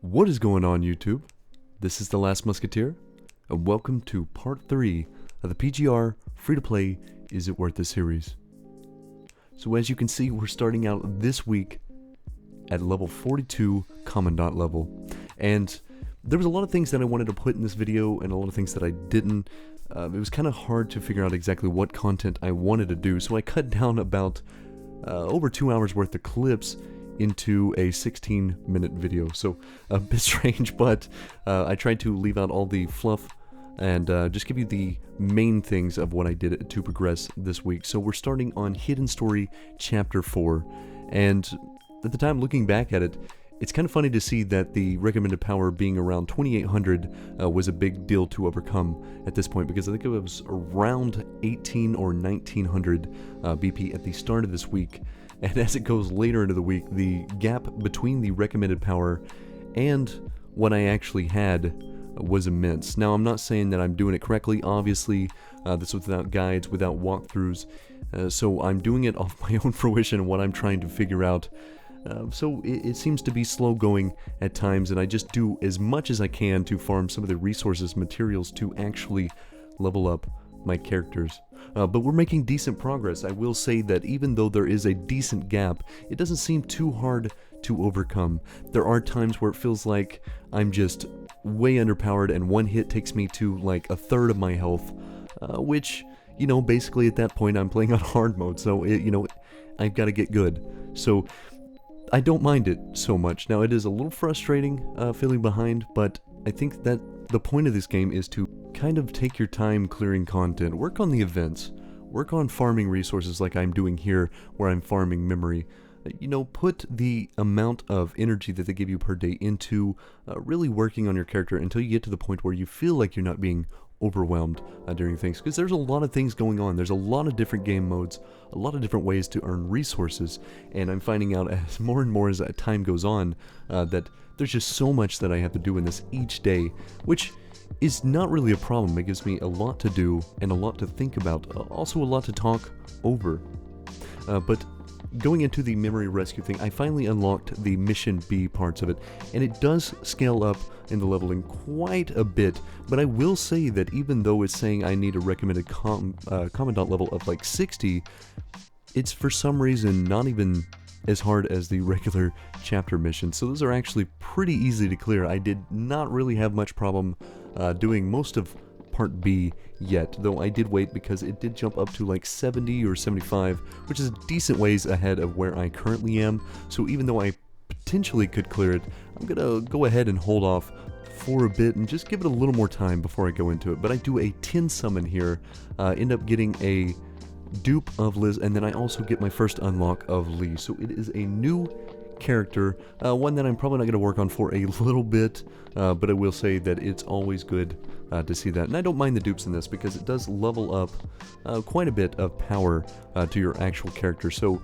What is going on, YouTube? This is The Last Musketeer, and welcome to part 3 of the PGR free-to-play Is It Worth the series. So as you can see, we're starting out this week at level 42 Commandant level. And there was a lot of things that I wanted to put in this video and a lot of things that I didn't. It was kind of hard to figure out exactly what content I wanted to do, so I cut down about over 2 hours worth of clips into a 16-minute video. So a bit strange, but I tried to leave out all the fluff and just give you the main things of what I did to progress this week. So we're starting on Hidden Story Chapter 4, and at the time looking back at it, it's kind of funny to see that the recommended power being around 2800 was a big deal to overcome at this point, because I think it was around 18 or 1900 BP at the start of this week. And as it goes later into the week, the gap between the recommended power and what I actually had was immense. Now, I'm not saying that I'm doing it correctly. Obviously, this was without guides, without walkthroughs. So I'm doing it off my own fruition and what I'm trying to figure out. So it seems to be slow going at times, and I just do as much as I can to farm some of the resources, materials to actually level up my characters. But we're making decent progress. I will say that even though there is a decent gap, it doesn't seem too hard to overcome. There are times where it feels like I'm just way underpowered and one hit takes me to like a third of my health, which, you know, basically at that point I'm playing on hard mode, so I've got to get good. So I don't mind it so much. Now, it is a little frustrating feeling behind, but I think that the point of this game is to kind of take your time clearing content, work on the events, work on farming resources like I'm doing here, where I'm farming memory. You know, put the amount of energy that they give you per day into really working on your character until you get to the point where you feel like you're not being overwhelmed during things, because there's a lot of things going on. There's a lot of different game modes, a lot of different ways to earn resources, and I'm finding out as more and more as time goes on that there's just so much that I have to do in this each day, which is not really a problem. It gives me a lot to do and a lot to think about, also a lot to talk over. But going into the memory rescue thing, I finally unlocked the Mission B parts of it, and it does scale up in the leveling quite a bit, but I will say that even though it's saying I need a recommended Commandant level of like 60, it's for some reason not even as hard as the regular chapter missions, so those are actually pretty easy to clear. I did not really have much problem doing most of Part B yet, though I did wait because it did jump up to like 70 or 75, which is a decent ways ahead of where I currently am. So even though I potentially could clear it, I'm gonna go ahead and hold off for a bit and just give it a little more time before I go into it. But I do a 10 summon here, end up getting a dupe of Liz, and then I also get my first unlock of Lee. So it is a new character, one that I'm probably not going to work on for a little bit, but I will say that it's always good to see that. And I don't mind the dupes in this because it does level up quite a bit of power to your actual character. So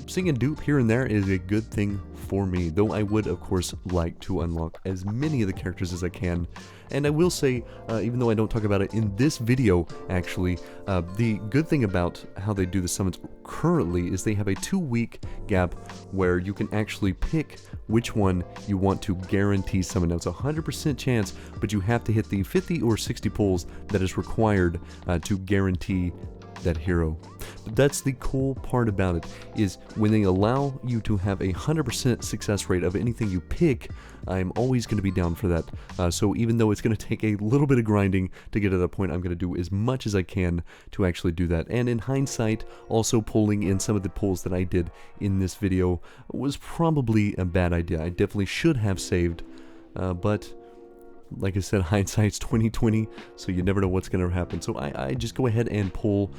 seeing a dupe here and there is a good thing for me, though I would of course like to unlock as many of the characters as I can. And I will say, even though I don't talk about it in this video actually, the good thing about how they do the summons currently is they have a 2-week gap where you can actually pick which one you want to guarantee summon. Now, it's a 100% chance, but you have to hit the 50 or 60 pulls that is required to guarantee that hero. But that's the cool part about it, is when they allow you to have a 100% success rate of anything you pick, I'm always going to be down for that. So even though it's going to take a little bit of grinding to get to that point, I'm going to do as much as I can to actually do that. And in hindsight, also pulling in some of the pulls that I did in this video was probably a bad idea. I definitely should have saved, but like I said, hindsight's 20/20, so you never know what's going to happen. So I just go ahead and pull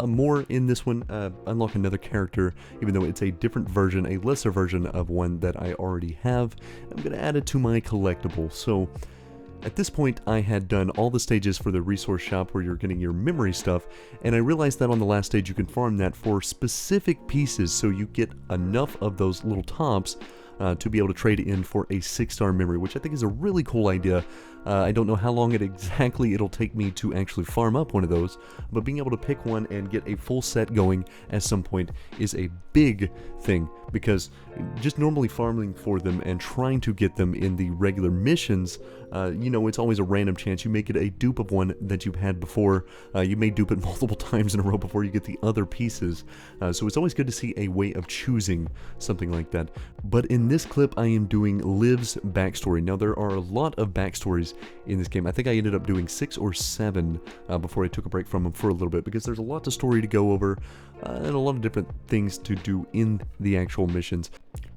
more in this one, unlock another character, even though it's a different version, a lesser version of one that I already have. I'm going to add it to my collectible. So at this point, I had done all the stages for the resource shop where you're getting your memory stuff, and I realized that on the last stage you can farm that for specific pieces, so you get enough of those little tops to be able to trade in for a 6-star memory, which I think is a really cool idea. I don't know how long it'll take me to actually farm up one of those, but being able to pick one and get a full set going at some point is a big thing. because just normally farming for them and trying to get them in the regular missions, you know, it's always a random chance. You may get a dupe of one that you've had before. You may dupe it multiple times in a row before you get the other pieces. So it's always good to see a way of choosing something like that. But in this clip, I am doing Liv's backstory. Now, there are a lot of backstories in this game. I think I ended up doing 6 or 7 before I took a break from them for a little bit, because there's a lot of story to go over and a lot of different things to do in the actual missions.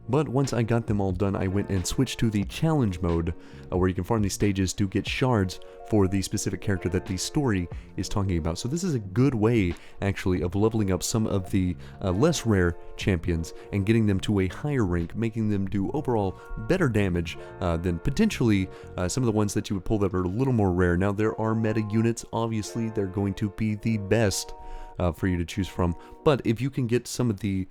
But once I got them all done, I went and switched to the challenge mode, where you can farm these stages to get shards for the specific character that the story is talking about. So this is a good way, actually, of leveling up some of the less rare champions and getting them to a higher rank, making them do overall better damage than potentially some of the ones that you would pull that are a little more rare. Now, there are meta units. Obviously, they're going to be the best for you to choose from, but if you can get some of the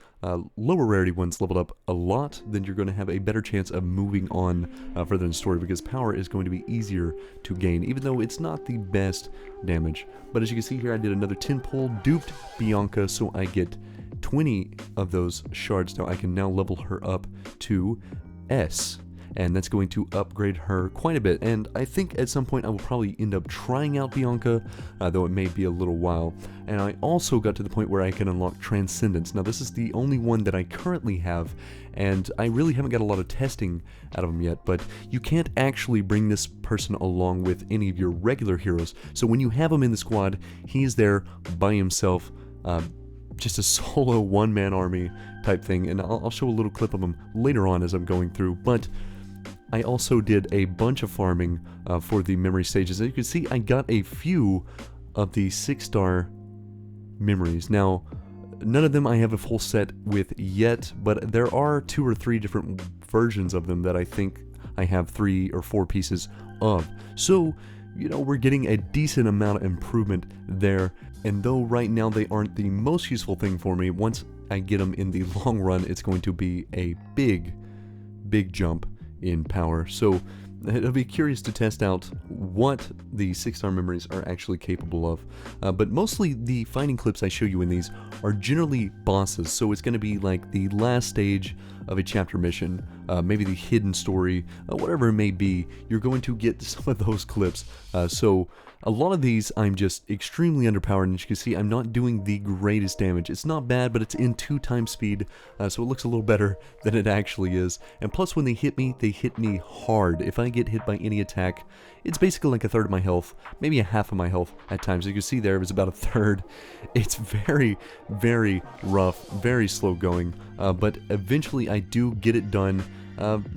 lower rarity ones leveled up a lot, then you're going to have a better chance of moving on further in the story, because power is going to be easier to gain, even though it's not the best damage. But as you can see here, I did another 10 pull, duped Bianca, so I get 20 of those shards. Now I can now level her up to S, and that's going to upgrade her quite a bit. And I think at some point I will probably end up trying out Bianca, though it may be a little while. And I also got to the point where I can unlock Transcendence. Now, this is the only one that I currently have, and I really haven't got a lot of testing out of them yet, but you can't actually bring this person along with any of your regular heroes. So when you have him in the squad, he's there by himself, just a solo one-man army type thing, and I'll show a little clip of him later on as I'm going through. But I also did a bunch of farming for the memory stages. As you can see, I got a few of the 6-star memories. Now, none of them I have a full set with yet, but there are 2 or 3 different versions of them that I think I have 3 or 4 pieces of. So, you know, we're getting a decent amount of improvement there. And though right now they aren't the most useful thing for me, once I get them in the long run, it's going to be a big jump in power. So I'll be curious to test out what the 6-star memories are actually capable of. But mostly the fighting clips I show you in these are generally bosses, so it's going to be like the last stage of a chapter mission, maybe the hidden story, whatever it may be. You're going to get some of those clips. So a lot of these I'm just extremely underpowered, and as you can see, I'm not doing the greatest damage. It's not bad, but it's in 2 times speed, so it looks a little better than it actually is. And plus, when they hit me hard. If I get hit by any attack, it's basically like a third of my health, maybe a half of my health at times. You can see there, it was about a third. It's very rough, very slow going, but eventually I do get it done.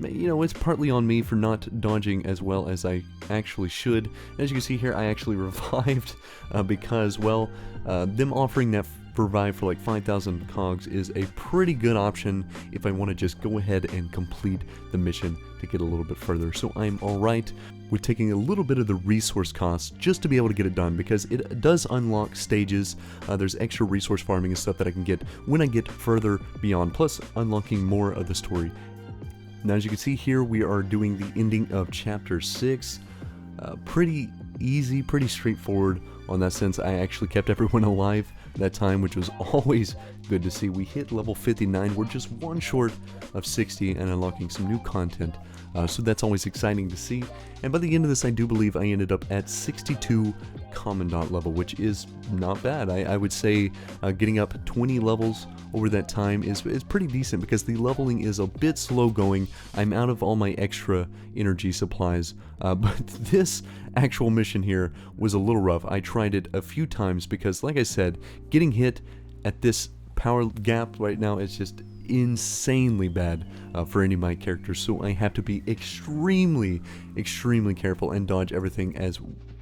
You know, it's partly on me for not dodging as well as I actually should. As you can see here, I actually revived because, well, them offering that revive for like 5,000 cogs is a pretty good option if I want to just go ahead and complete the mission to get a little bit further. So I'm alright with taking a little bit of the resource costs just to be able to get it done, because it does unlock stages. There's extra resource farming and stuff that I can get when I get further beyond, plus unlocking more of the story. Now, as you can see here, we are doing the ending of Chapter 6. Pretty easy, pretty straightforward on that sense. I actually kept everyone alive that time, which was always good to see. We hit level 59. We're just one short of 60 and unlocking some new content. So that's always exciting to see. And by the end of this, I do believe I ended up at 62 Commandant level, which is not bad. I would say getting up 20 levels over that time is pretty decent, because the leveling is a bit slow going. I'm out of all my extra energy supplies, but this actual mission here was a little rough. I tried it a few times because, like I said, getting hit at this power gap right now is just insanely bad for any of my characters, so I have to be extremely careful and dodge everything as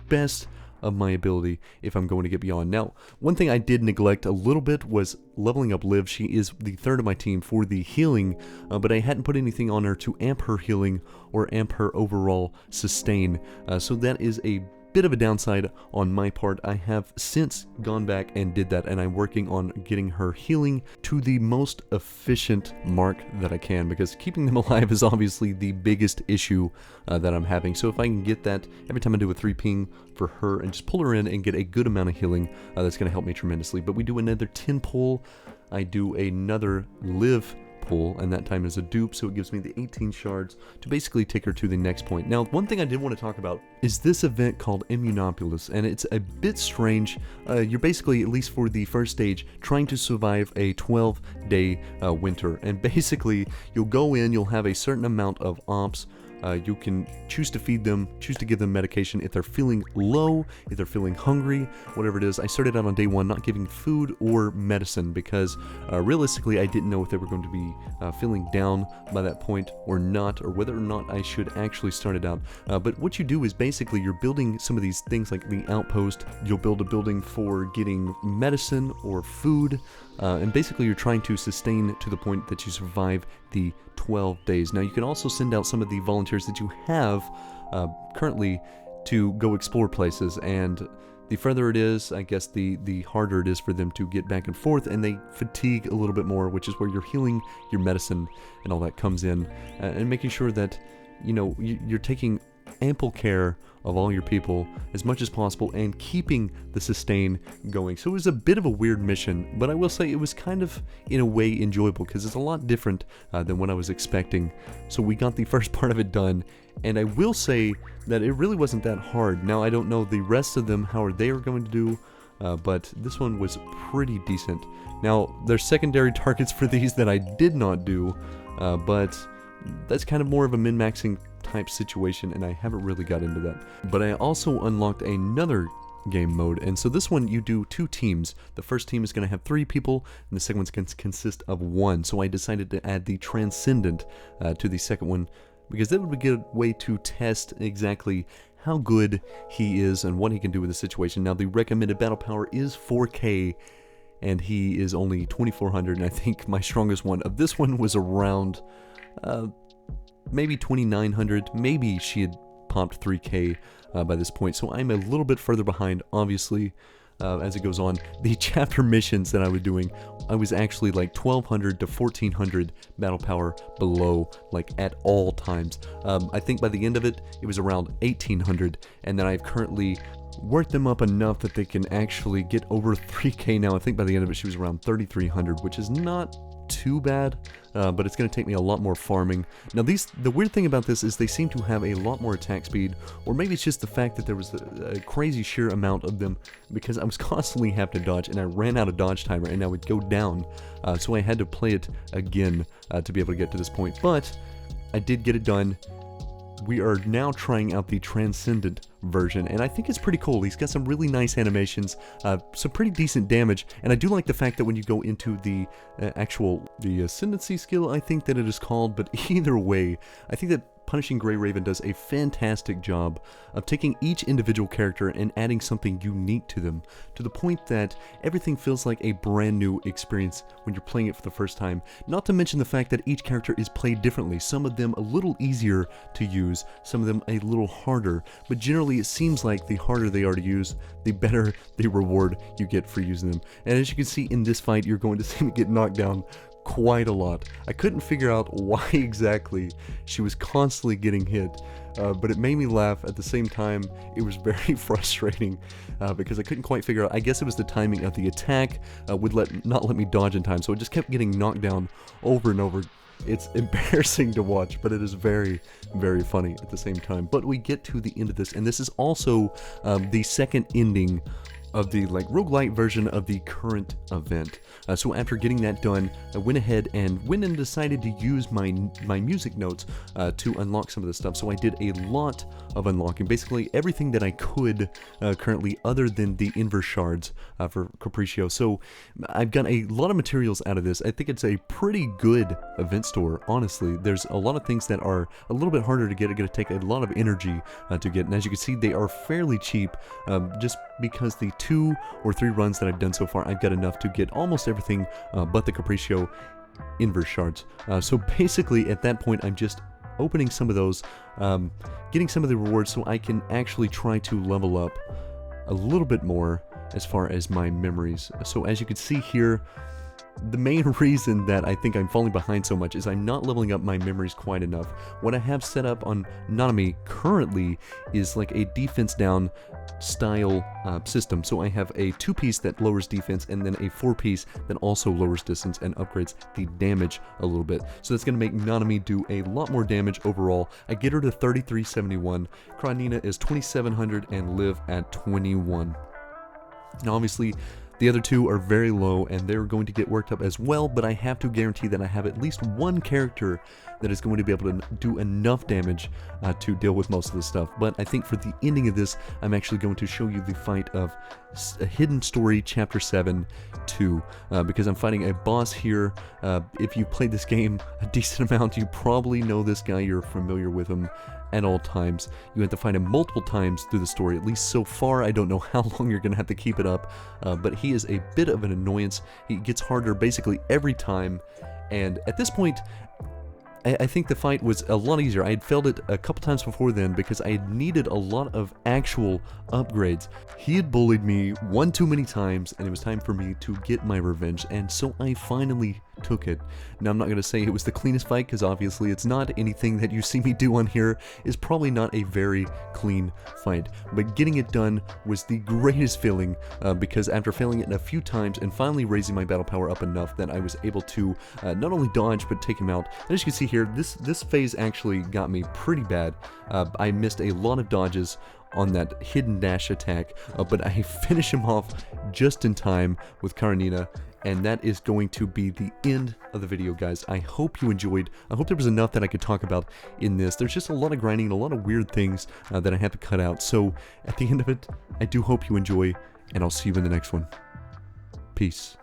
best of my ability if I'm going to get beyond. Now, one thing I did neglect a little bit was leveling up Liv. She is the third of my team for the healing, but I hadn't put anything on her to amp her healing or amp her overall sustain, so that is a bit of a downside on my part. I have since gone back and did that, and I'm working on getting her healing to the most efficient mark that I can, because keeping them alive is obviously the biggest issue that I'm having. So if I can get that every time I do a 3 ping for her and just pull her in and get a good amount of healing, that's going to help me tremendously. But we do another 10 pull. I do another live pull, and that time is a dupe, so it gives me the 18 shards to basically take her to the next point. Now, one thing I did want to talk about is this event called Immunopulus, and it's a bit strange. You're basically, at least for the first stage, trying to survive a 12-day winter, and basically, you'll go in, you'll have a certain amount of ops. You can choose to feed them, choose to give them medication if they're feeling low, if they're feeling hungry, whatever it is. I started out on day 1 not giving food or medicine because realistically I didn't know if they were going to be feeling down by that point or not, or whether or not I should actually start it out. But what you do is basically you're building some of these things like the outpost. You'll build a building for getting medicine or food, and basically you're trying to sustain to the point that you survive the 12 days. Now you can also send out some of the volunteers that you have currently to go explore places, and the further it is, I guess the harder it is for them to get back and forth, and they fatigue a little bit more, which is where your healing, your medicine, and all that comes in, and making sure that, you know, you're taking ample care of all your people as much as possible and keeping the sustain going. So it was a bit of a weird mission, but I will say it was kind of, in a way, enjoyable because it's a lot different than what I was expecting. So we got the first part of it done, and I will say that it really wasn't that hard. Now, I don't know the rest of them, how they are going to do, but this one was pretty decent. Now, there's secondary targets for these that I did not do, but that's kind of more of a min-maxing type situation, and I haven't really got into that. But I also unlocked another game mode, and so this one you do 2 teams. The first team is going to have 3 people, and the second one's going to consist of 1. So I decided to add the Transcendent to the second one, because that would be a good way to test exactly how good he is and what he can do with the situation. Now, the recommended battle power is 4K, and he is only 2400, and I think my strongest one of this one was around maybe 2900. Maybe she had popped 3K by this point, so I'm a little bit further behind, obviously, as it goes on. The chapter missions that I was doing, I was actually like 1200 to 1400 battle power below, like at all times. I think by the end of it, it was around 1800, and then I've currently worked them up enough that they can actually get over 3K now. I think by the end of it, she was around 3300, which is not too bad, but it's going to take me a lot more farming. Now, the weird thing about this is they seem to have a lot more attack speed, or maybe it's just the fact that there was a crazy sheer amount of them, because I was constantly having to dodge, and I ran out of dodge timer, and I would go down, so I had to play it again to be able to get to this point, but I did get it done. We are now trying out the Transcendent version, and I think it's pretty cool. He's got some really nice animations, some pretty decent damage, and I do like the fact that when you go into the the Ascendancy skill, I think that it is called, but either way, I think that Punishing Grey Raven does a fantastic job of taking each individual character and adding something unique to them, to the point that everything feels like a brand new experience when you're playing it for the first time. Not to mention the fact that each character is played differently, some of them a little easier to use, some of them a little harder, but generally it seems like the harder they are to use, the better the reward you get for using them. And as you can see in this fight, you're going to see me get knocked down quite a lot. I couldn't figure out why exactly she was constantly getting hit, but it made me laugh. At the same time, it was very frustrating because I couldn't quite figure out. I guess it was the timing of the attack would not let me dodge in time, so it just kept getting knocked down over and over. It's embarrassing to watch, but it is very, very funny at the same time. But we get to the end of this, and this is also the second ending of the roguelite version of the current event. So after getting that done, I went ahead and decided to use my music notes to unlock some of this stuff. So I did a lot of unlocking, basically everything that I could currently, other than the inverse shards for Capriccio. So I've got a lot of materials out of this. I think it's a pretty good event store, honestly. There's a lot of things that are a little bit harder to get. It's going to take a lot of energy to get, and as you can see, they are fairly cheap, just because the 2 or 3 runs that I've done so far, I've got enough to get almost everything but the Capriccio inverse shards. So basically at that point, I'm just opening some of those, getting some of the rewards so I can actually try to level up a little bit more as far as my memories. So as you can see here, the main reason that I think I'm falling behind so much is I'm not leveling up my memories quite enough. What I have set up on Nanami currently is like a defense down style system. So I have a 2-piece that lowers defense and then a 4-piece that also lowers distance and upgrades the damage a little bit. So that's going to make Nanami do a lot more damage overall. I get her to 3371, Karenina is 2700, and Liv at 21. Now obviously the other two are very low and they're going to get worked up as well, but I have to guarantee that I have at least one character that is going to be able to do enough damage to deal with most of this stuff. But I think for the ending of this, I'm actually going to show you the fight of Hidden Story Chapter 7 2, because I'm fighting a boss here. If you played this game a decent amount, you probably know this guy, you're familiar with him at all times. You have to find him multiple times through the story, at least so far. I don't know how long you're going to have to keep it up, but he is a bit of an annoyance. He gets harder basically every time, and at this point, I think the fight was a lot easier. I had failed it a couple times before then because I had needed a lot of actual upgrades. He had bullied me one too many times, and it was time for me to get my revenge, and so I finally took it. Now, I'm not going to say it was the cleanest fight, because obviously it's not. Anything that you see me do on here is probably not a very clean fight, but getting it done was the greatest feeling, because after failing it a few times and finally raising my battle power up enough that I was able to not only dodge but take him out. And as you can see here, this phase actually got me pretty bad. I missed a lot of dodges on that hidden dash attack, but I finish him off just in time with Karenina. And that is going to be the end of the video, guys. I hope you enjoyed. I hope there was enough that I could talk about in this. There's just a lot of grinding and a lot of weird things that I had to cut out. So at the end of it, I do hope you enjoy, and I'll see you in the next one. Peace.